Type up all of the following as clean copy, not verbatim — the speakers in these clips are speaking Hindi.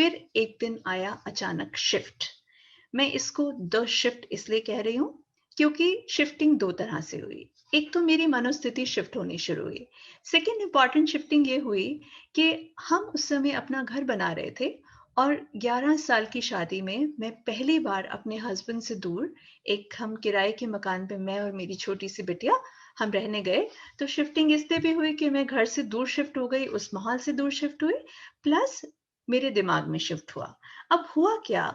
फिर एक दिन आया अचानक शिफ्ट। मैं इसको द शिफ्ट इसलिए कह रही हूँ क्योंकि शिफ्टिंग 2 तरह से हुई। एक तो मेरी मनोस्थिति शिफ्ट होनी शुरू हुई। सेकंड इम्पॉर्टेंट शिफ्टिंग ये हुई कि हम उस समय अपना घर बना रहे थे और 11 साल की शादी में मैं पहली बार अपने हस्बैंड से दूर एक हम किराए के मकान पे मैं और मेरी छोटी-सी बिटिया हम रहने गए। तो शिफ्टिंग इसलिए भी हुई कि मैं घर से दूर शिफ्ट हो गई, उस माहौल से दूर शिफ्ट हुई, प्लस मेरे दिमाग में शिफ्ट हुआ। अब हुआ क्या,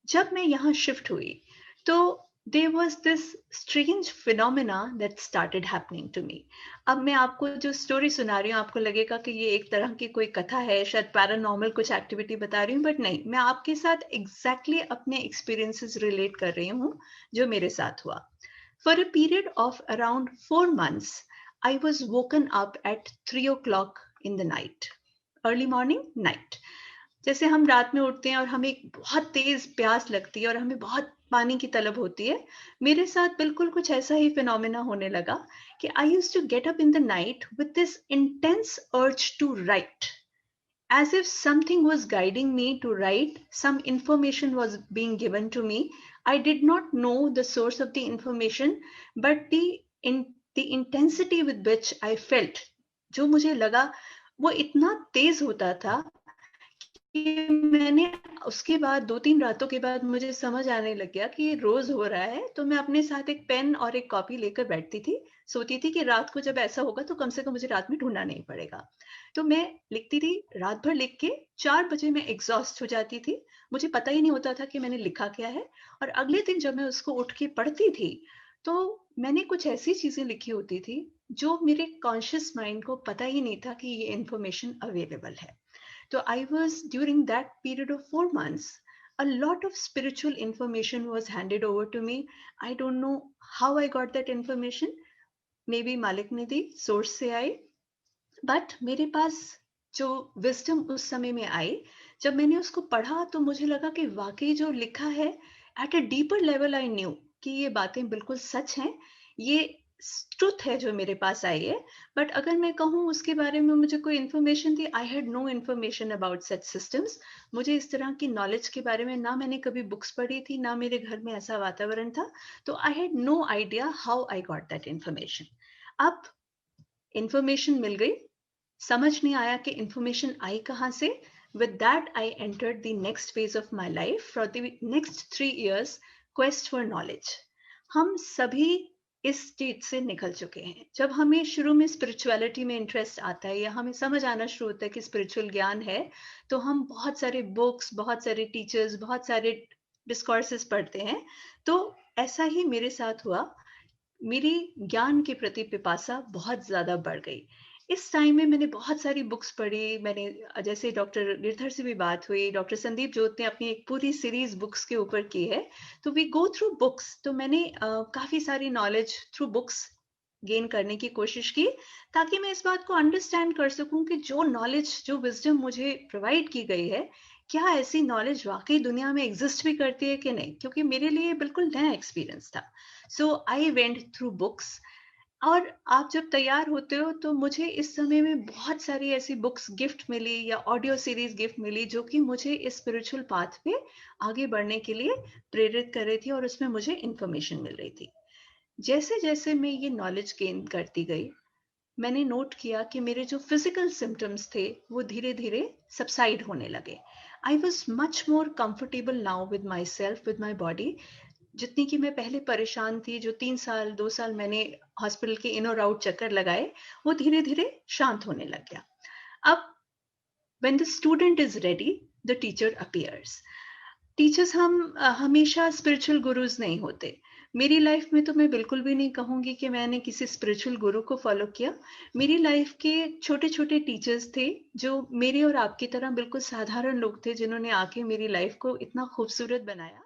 जब मैं यहाँ शिफ्ट हुई, तो there was this strange phenomena that started happening to me. अब मैं आपको जो स्टोरी सुना रही हूँ, आपको लगेगा कि ये एक तरह की कोई कथा है, शायद पैरानॉर्मल कुछ एक्टिविटी बता रही हूँ, बट नहीं, मैं आपके साथ एग्ज़ैक्टली अपने एक्सपीरियंसेस रिलेट कर रही हूँ, जो मेरे साथ हुआ। For a period of around 4 months, I was woken up at 3 o'clock in the night. Early morning, night. जैसे हम रात में उठते हैं और हमें एक बहुत तेज प्यास लगती है और हमें बहुत पानी की तलब होती है, मेरे साथ बिल्कुल कुछ ऐसा ही फिनोमेना होने लगा कि I used to get up in the night with this intense urge to write, as if something was guiding me to write. Some information was being given to me. I did not know the source of the information, but the intensity with which I felt, जो मुझे लगा, वो इतना तेज होता था कि मैंने उसके बाद 2-3 रातों के बाद मुझे समझ आने लग गया कि ये रोज़ हो रहा है, तो मैं अपने साथ एक पेन और एक कॉपी लेकर बैठती थी। सोचती थी कि रात को जब ऐसा होगा तो कम से कम मुझे रात में ढूँढना नहीं पड़ेगा। तो मैं लिखती थी, रात भर लिख के 4 बजे मैं एग्ज़ॉस्ट हो जाती थी। मुझे पता ही नहीं होता था कि मैंने लिखा क्या है, और अगले दिन जब मैं उसको उठ के पढ़ती थी, तो मैंने कुछ ऐसी चीज़ें लिखी होती थी, जो मेरे कॉन्शियस माइंड को पता ही नहीं था कि ये इन्फॉर्मेशन अवेलेबल है। So I was during that period of 4 months, a lot of spiritual information was handed over to me. I don't know how I got that information. Maybe Malik ने दी, source से आई, बट मेरे पास जो विजडम उस समय में आई, जब मैंने उसको पढ़ा तो मुझे लगा कि वाकई जो लिखा है, at a deeper level I knew कि ये बातें बिल्कुल सच हैं, ये ट्रुथ है जो मेरे पास आई है। बट अगर मैं कहूँ उसके बारे में मुझे कोई इन्फॉर्मेशन थी, I had no information about such systems. मुझे इस तरह की नॉलेज के बारे में ना मैंने कभी बुक्स पढ़ी थी, ना मेरे घर में ऐसा वातावरण था, तो I had no idea how I got that information. अब इन्फॉर्मेशन मिल गई, समझ नहीं आया कि इन्फॉर्मेशन आई कहाँ से। With that I entered the next phase of my life for the next 3 years, quest for knowledge. हम सभी इस स्टेज से निकल चुके हैं। जब हमें शुरू में स्पिरिचुअलिटी में इंटरेस्ट आता है या हमें समझ आना शुरू होता है कि स्पिरिचुअल ज्ञान है, तो हम बहुत सारे बुक्स, बहुत सारे टीचर्स, बहुत सारे डिस्कोर्सेस पढ़ते हैं। तो ऐसा ही मेरे साथ हुआ। मेरी ज्ञान के प्रति पिपासा बहुत ज़्यादा बढ़ गई। इस टाइम में मैंने बहुत सारी बुक्स पढ़ी। मैंने जैसे डॉक्टर गिरधर से भी बात हुई, डॉक्टर संदीप जोत ने अपनी एक पूरी सीरीज़ बुक्स के ऊपर की है। तो वी गो थ्रू बुक्स, तो मैंने काफ़ी सारी नॉलेज थ्रू बुक्स गेन करने की कोशिश की, ताकि मैं इस बात को अंडरस्टैंड कर सकूँ कि जो नॉलेज, जो विज़डम मुझे प्रोवाइड की गई है, क्या ऐसी नॉलेज वाक़ई दुनिया में एग्ज़िस्ट भी करती है कि नहीं? क्योंकि मेरे लिए बिल्कुल नया एक्सपीरियंस था। सो आई वेंट थ्रू बुक्स। और आप जब तैयार होते हो तो मुझे इस समय में बहुत सारी ऐसी बुक्स गिफ्ट मिली या ऑडियो सीरीज गिफ्ट मिली, जो कि मुझे इस स्पिरिचुअल पाथ पे आगे बढ़ने के लिए प्रेरित कर रही थी और उसमें मुझे इंफॉर्मेशन मिल रही थी। जैसे जैसे मैं ये नॉलेज गेन करती गई, मैंने नोट किया कि मेरे जो फिजिकल सिम्टम्स थे वो धीरे धीरे सबसाइड होने लगे। I was much more comfortable now with my self, with my body. जितनी कि मैं पहले परेशान थी, जो 3 साल 2 साल मैंने हॉस्पिटल के इन और आउट चक्कर लगाए, वो धीरे धीरे शांत होने लग गया। अब when the student is ready, the teacher appears. Teachers हम हमेशा स्पिरिचुअल गुरुज नहीं होते। मेरी लाइफ में तो मैं बिल्कुल भी नहीं कहूँगी कि मैंने किसी स्पिरिचुअल गुरु को फॉलो किया। मेरी लाइफ के छोटे छोटे टीचर्स थे, जो मेरे और आपकी तरह बिल्कुल साधारण लोग थे, जिन्होंने आके मेरी लाइफ को इतना खूबसूरत बनाया।